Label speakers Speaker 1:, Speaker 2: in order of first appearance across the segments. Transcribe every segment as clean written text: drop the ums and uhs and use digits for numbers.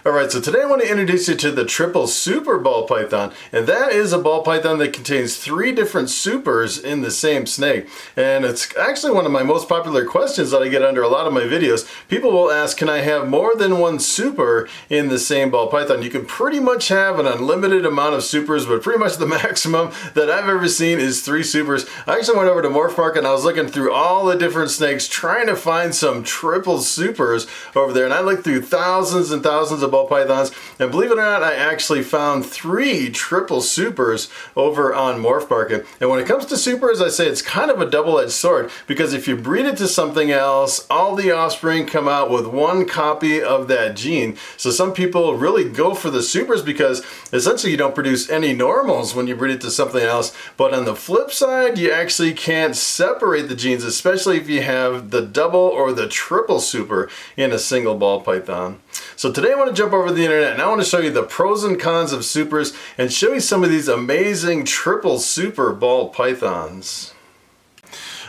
Speaker 1: Alright, so today I want to introduce you to the triple super ball python, and that is a ball python that contains 3 different supers in the same snake. And it's actually one of my most popular questions that I get under a lot of my videos. People will ask, can I have more than one super in the same ball python? You can pretty much have an unlimited amount of supers, but pretty much the maximum that I've ever seen is 3 supers. I actually went over to Morphmarket and I was looking through all the different snakes trying to find some triple supers over there, and I looked through thousands and thousands of ball pythons, and believe it or not, I actually found 3 triple supers over on Morphmarket. And when it comes to supers, I say it's kind of a double-edged sword, because if you breed it to something else, all the offspring come out with 1 copy of that gene. So some people really go for the supers because essentially you don't produce any normals when you breed it to something else. But on the flip side, you actually can't separate the genes, especially if you have the double or the triple super in a single ball python. So today I want to jump over the internet and I want to show you the pros and cons of supers and show you some of these amazing triple super ball pythons.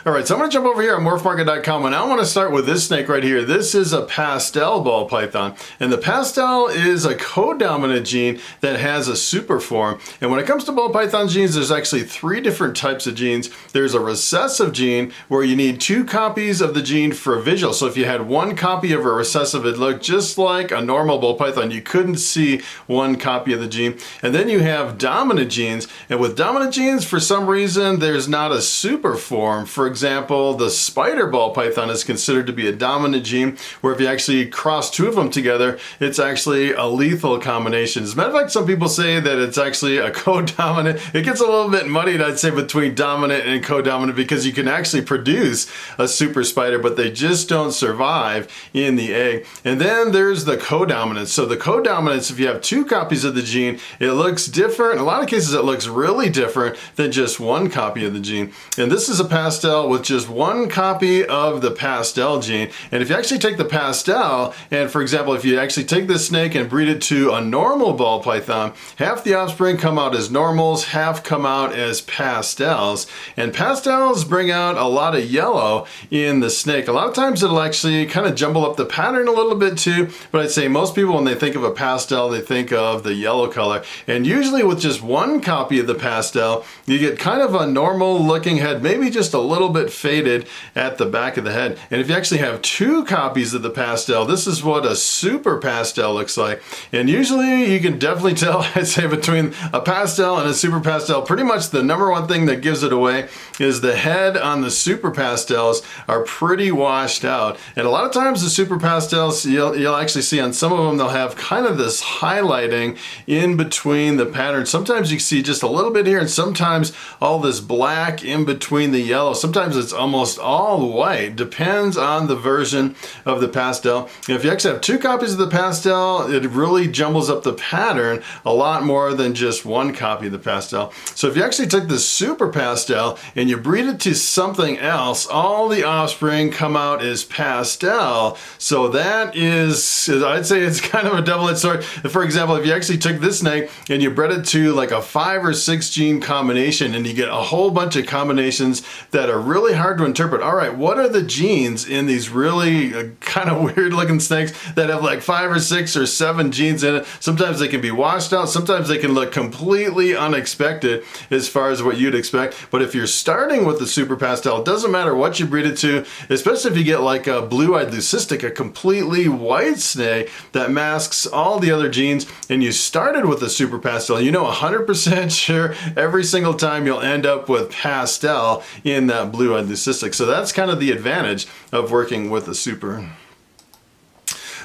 Speaker 1: Alright, so I'm going to jump over here on morphmarket.com, and I want to start with this snake right here. This is a pastel ball python, and the pastel is a codominant gene that has a super form. And when it comes to ball python genes, there's actually 3 different types of genes. There's a recessive gene where you need 2 copies of the gene for visual. So if you had 1 copy of a recessive, it looked just like a normal ball python. You couldn't see 1 copy of the gene. And then you have dominant genes, and with dominant genes, for some reason, there's not a super form. For example, the spider ball python is considered to be a dominant gene, where if you actually cross 2 of them together, it's actually a lethal combination. As a matter of fact, some people say that it's actually a codominant. It gets a little bit muddied, I'd say, between dominant and codominant, because you can actually produce a super spider, but they just don't survive in the egg. And then there's the codominance. So the codominance, if you have 2 copies of the gene, it looks different. In a lot of cases, it looks really different than just 1 copy of the gene. And this is a pastel with just 1 copy of the pastel gene. And if you actually take the pastel, and for example, if you actually take this snake and breed it to a normal ball python, half the offspring come out as normals, half come out as pastels. And pastels bring out a lot of yellow in the snake. A lot of times it'll actually kind of jumble up the pattern a little bit too, but I'd say most people, when they think of a pastel, they think of the yellow color. And usually with just 1 copy of the pastel, you get kind of a normal looking head, maybe just a little bit faded at the back of the head. And if you actually have 2 copies of the pastel, this is what a super pastel looks like. And usually you can definitely tell, I'd say, between a pastel and a super pastel, pretty much the #1 thing that gives it away is the head on the super pastels are pretty washed out. And a lot of times the super pastels, you'll actually see on some of them, they'll have kind of this highlighting in between the patterns. Sometimes you see just a little bit here, and sometimes all this black in between the yellow. Sometimes it's almost all white. Depends on the version of the pastel. And if you actually have 2 copies of the pastel, it really jumbles up the pattern a lot more than just 1 copy of the pastel. So if you actually took the super pastel and you breed it to something else, all the offspring come out as pastel. So that is, I'd say it's kind of a double-edged sword. For example, if you actually took this snake and you bred it to like a 5 or 6 gene combination, and you get a whole bunch of combinations that are really hard to interpret. All right, what are the genes in these really kind of weird looking snakes that have like 5 or 6 or 7 genes in it? Sometimes they can be washed out. Sometimes they can look completely unexpected as far as what you'd expect. But if you're starting with the super pastel, it doesn't matter what you breed it to, especially if you get like a blue-eyed leucistic, a completely white snake that masks all the other genes, and you started with the super pastel, you know 100% sure every single time you'll end up with pastel in that blue-eyed leucistic. So that's kind of the advantage of working with a super.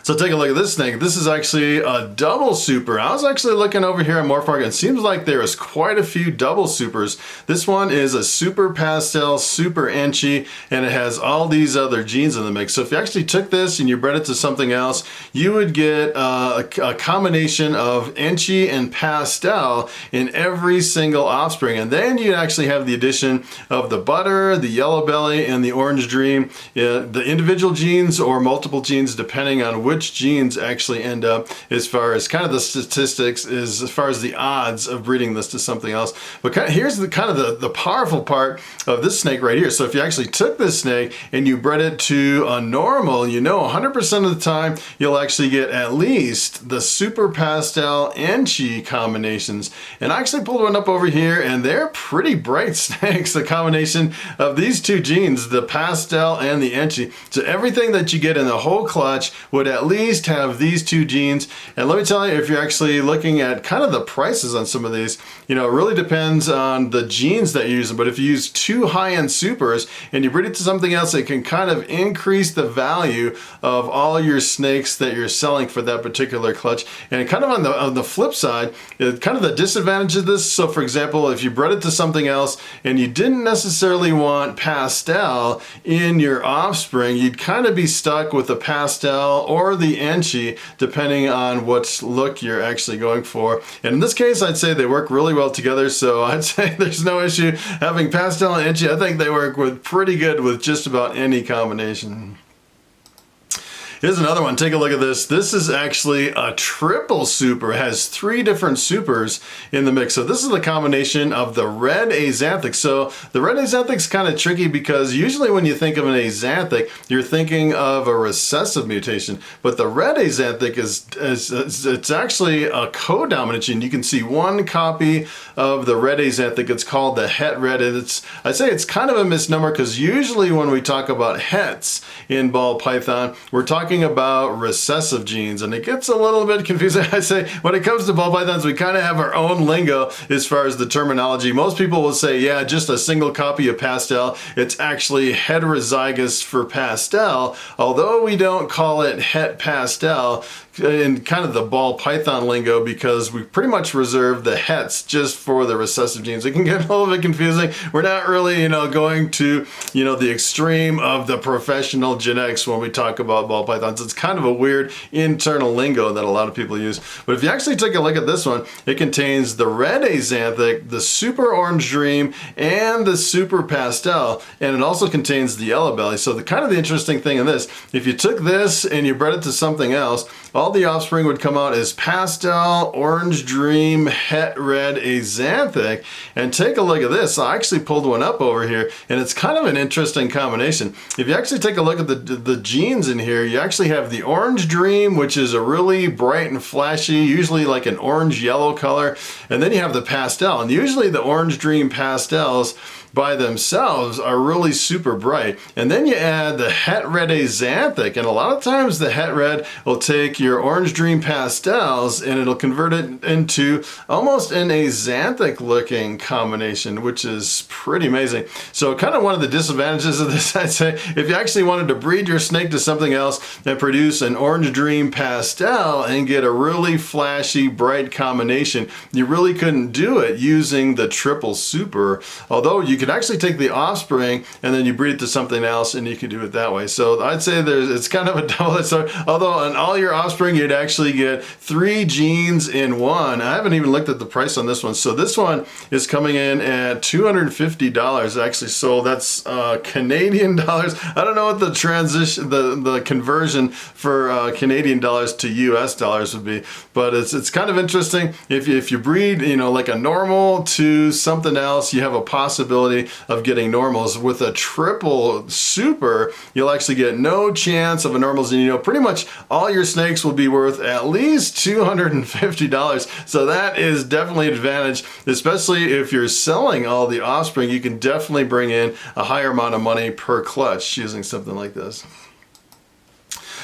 Speaker 1: So take a look at this snake. This is actually a double super. I was actually looking over here at Morphmarket. It seems like there is quite a few double supers. This one is a super pastel, super enchi, and it has all these other genes in the mix. So if you actually took this and you bred it to something else, you would get a combination of enchi and pastel in every single offspring. And then you actually have the addition of the butter, the yellow belly, and the orange dream. The individual genes or multiple genes, depending on which which genes actually end up as far as kind of the statistics, as far as the odds of breeding this to something else. But here's the kind of the powerful part of this snake right here. So if you actually took this snake and you bred it to a normal, you know 100% of the time you'll actually get at least the super pastel Enchi combinations. And I actually pulled one up over here, and they're pretty bright snakes, the combination of these two genes, the pastel and the Enchi. So everything that you get in the whole clutch would at least have these two genes. And let me tell you, if you're actually looking at kind of the prices on some of these, you know, it really depends on the genes that you're using. But if you use two high-end supers and you breed it to something else, it can kind of increase the value of all your snakes that you're selling for that particular clutch. And kind of on the flip side, kind of the disadvantage of this, so for example, if you bred it to something else and you didn't necessarily want pastel in your offspring, you'd kind of be stuck with the pastel or the Enchi, depending on what look you're actually going for. And in this case, I'd say they work really well together, so I'd say there's no issue having pastel and Enchi. I think they work pretty good with just about any combination. Here's another one. Take a look at this. This is actually a triple super. It has three different supers in the mix. So this is the combination of the red axanthic. So the red axanthic's kind of tricky because usually when you think of an axanthic, you're thinking of a recessive mutation. But the red axanthic it's actually a co-dominant gene. You can see one copy of the red axanthic. It's called the het red. I'd say it's kind of a misnomer because usually when we talk about hets in Ball Python, we're talking about recessive genes, and it gets a little bit confusing. I say when it comes to Ball Pythons, we kind of have our own lingo as far as the terminology. Most people will say, yeah, just a single copy of pastel. It's actually heterozygous for pastel, although we don't call it het pastel in kind of the Ball Python lingo because we pretty much reserve the hets just for the recessive genes. It can get a little bit confusing. We're not really, going to, the extreme of the professional genetics when we talk about Ball Pythons. It's kind of a weird internal lingo that a lot of people use. But if you actually take a look at this one, it contains the red axanthic, the super orange dream, and the super pastel, and it also contains the yellow belly. So the interesting thing in this, if you took this and you bred it to something else, all the offspring would come out as pastel, orange dream, het red axanthic. And take a look at this. I actually pulled one up over here, and it's kind of an interesting combination. If you actually take a look at the genes in here, you actually have the orange dream, which is a really bright and flashy, usually like an orange yellow color, and then you have the pastel. And usually the orange dream pastels by themselves are really super bright. And then you add the het red axanthic, and a lot of times the het red will take your orange dream pastels and it'll convert it into almost an axanthic looking combination, which is pretty amazing. So kind of one of the disadvantages of this, I'd say, if you actually wanted to breed your snake to something else and produce an orange dream pastel and get a really flashy bright combination, you really couldn't do it using the triple super, although you could actually take the offspring and then you breed it to something else and you can do it that way. So I'd say it's kind of a double-edged sword. Although on all your offspring you'd actually get 3 genes in one. I haven't even looked at the price on this one. So this one is coming in at $250 actually. So that's Canadian dollars. I don't know what the the conversion for Canadian dollars to US dollars would be, but it's kind of interesting. If you breed, like a normal to something else, you have a possibility of getting normals. With a triple super, you'll actually get no chance of a normals, and pretty much all your snakes will be worth at least $250. So that is definitely an advantage, especially if you're selling all the offspring. You can definitely bring in a higher amount of money per clutch using something like this.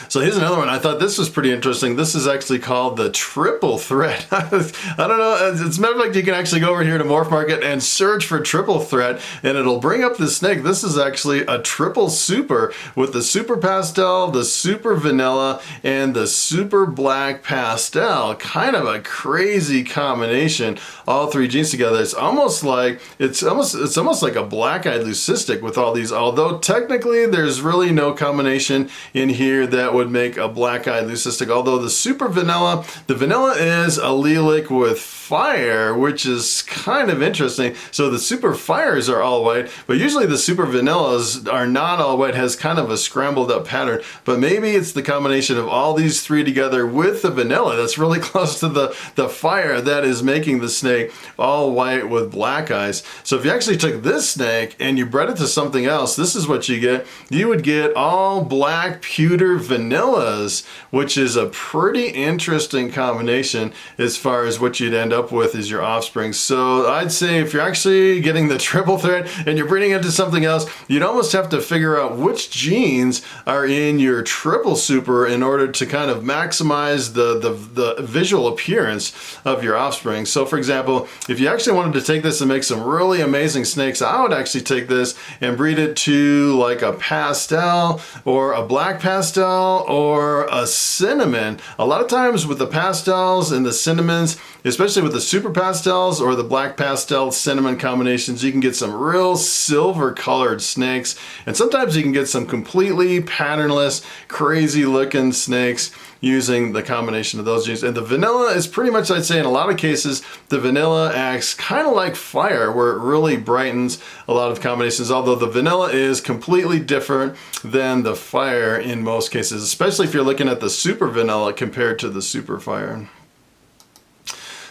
Speaker 1: So here's another one. I thought this was pretty interesting. This is actually called the triple threat. I don't know. As a matter of fact, you can actually go over here to Morphmarket and search for triple threat, and it'll bring up the snake. This is actually a triple super with the super pastel, the super vanilla, and the super black pastel. Kind of a crazy combination. All 3 genes together. It's almost like a black-eyed leucistic with all these. Although technically there's really no combination in here that would would make a black-eyed leucistic, although the super vanilla, the vanilla is allelic with fire, which is kind of interesting. So the super fires are all white, but usually the super vanillas are not all white, has kind of a scrambled up pattern, but maybe it's the combination of all these three together with the vanilla that's really close to the fire that is making the snake all white with black eyes. So if you actually took this snake and you bred it to something else, this is what you get. You would get all black pewter vanillas, which is a pretty interesting combination as far as what you'd end up with is your offspring. So I'd say if you're actually getting the triple threat and you're breeding into something else, you'd almost have to figure out which genes are in your triple super in order to kind of maximize the visual appearance of your offspring. So for example, if you actually wanted to take this and make some really amazing snakes, I would actually take this and breed it to like a pastel or a black pastel or a cinnamon. A lot of times with the pastels and the cinnamons, especially with the super pastels or the black pastel cinnamon combinations, you can get some real silver colored snakes, and sometimes you can get some completely patternless, crazy looking snakes using the combination of those genes. And the vanilla is pretty much, I'd say in a lot of cases, the vanilla acts kind of like fire, where it really brightens a lot of combinations, although the vanilla is completely different than the fire in most cases, especially if you're looking at the super vanilla compared to the super fire.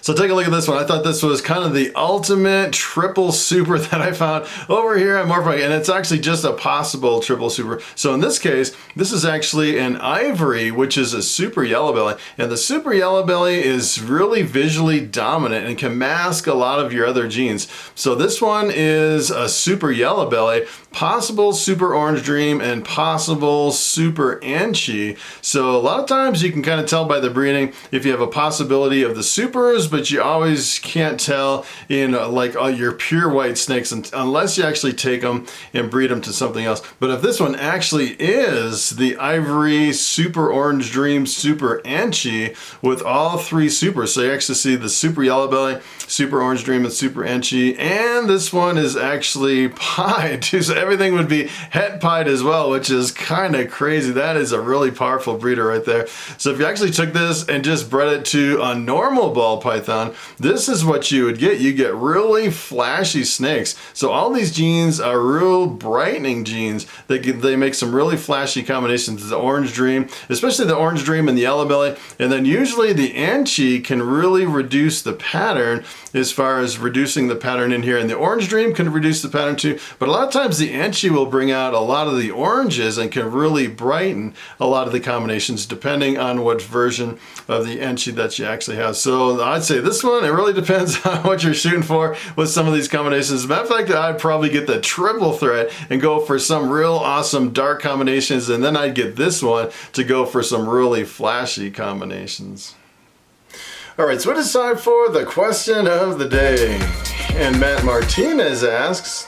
Speaker 1: So take a look at this one. I thought this was kind of the ultimate triple super that I found over here at Morphmarket, and it's actually just a possible triple super. So in this case, this is actually an ivory, which is a super yellow belly, and the super yellow belly is really visually dominant and can mask a lot of your other genes. So this one is a super yellow belly, possible super orange dream, and possible super enchi. So a lot of times you can kind of tell by the breeding if you have a possibility of the supers, but you always can't tell in like your pure white snakes unless you actually take them and breed them to something else. But if this one actually is the ivory super orange dream super enchi with all three supers, so you actually see the super yellow belly, super orange dream, and super enchi, and this one is actually pied too, so everything would be het pied as well, which is kind of crazy. That is a really powerful breeder right there. So if you actually took this and just bred it to a normal ball python, this is what you would get. You get really flashy snakes. So all these genes are real brightening genes. They make some really flashy combinations. The orange dream, especially the orange dream and the yellow belly, and then usually the enchi can really reduce the pattern as far as reducing the pattern in here, and the orange dream can reduce the pattern too, but a lot of times the enchi will bring out a lot of the oranges and can really brighten a lot of the combinations depending on what version of the enchi that you actually have. So I'd say this one, it really depends on what you're shooting for with some of these combinations. As a matter of fact, I'd probably get the triple threat and go for some real awesome dark combinations, and then I'd get this one to go for some really flashy combinations. Alright, so it is time for the question of the day. And Matt Martinez asks,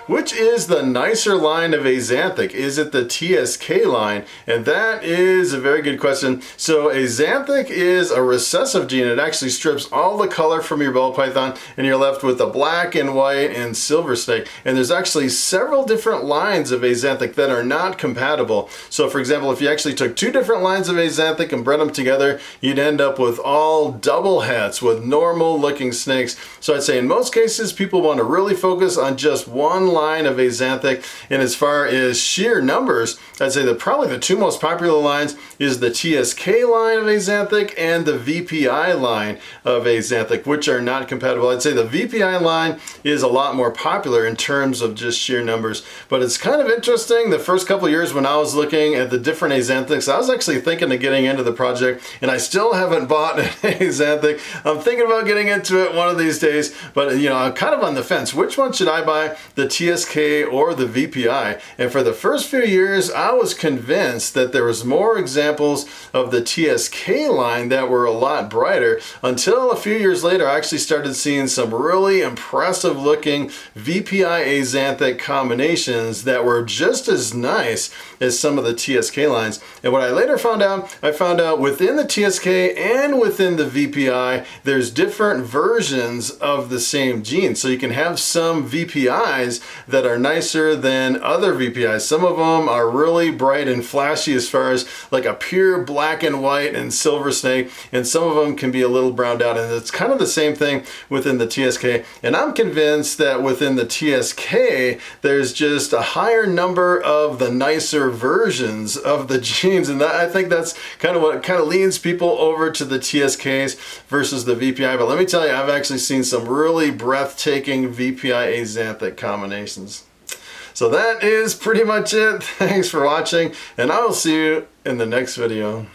Speaker 1: which is the nicer line of axanthic? Is it the TSK line? And that is a very good question. So axanthic is a recessive gene. It actually strips all the color from your ball python, and you're left with a black and white and silver snake. And there's actually several different lines of axanthic that are not compatible. So for example, if you actually took two different lines of axanthic and bred them together, you'd end up with all double hats with normal looking snakes. So I'd say in most cases, people want to really focus on just one line of axanthic, and as far as sheer numbers, I'd say that probably the two most popular lines is the TSK line of axanthic and the VPI line of axanthic, which are not compatible. I'd say the VPI line is a lot more popular in terms of just sheer numbers, but it's kind of interesting. The first couple years when I was looking at the different axanthics, I was actually thinking of getting into the project, and I still haven't bought an axanthic. I'm thinking about getting into it one of these days, but you know, I'm kind of on the fence. Which one should I buy, the TSK or the VPI? And for the first few years, I was convinced that there was more examples of the TSK line that were a lot brighter, until a few years later I actually started seeing some really impressive looking VPI axanthic combinations that were just as nice as some of the TSK lines. And what I later found out, within the TSK and within the VPI, there's different versions of the same gene. So you can have some VPIs that are nicer than other VPIs. Some of them are really bright and flashy as far as like a pure black and white and silver snake, and some of them can be a little browned out, and it's kind of the same thing within the TSK. And I'm convinced that within the TSK there's just a higher number of the nicer versions of the genes, and I think that's kind of what kind of leads people over to the TSKs versus the VPI. But let me tell you, I've actually seen some really breathtaking VPI axanthic combinations. So that is pretty much it. Thanks for watching, and I will see you in the next video.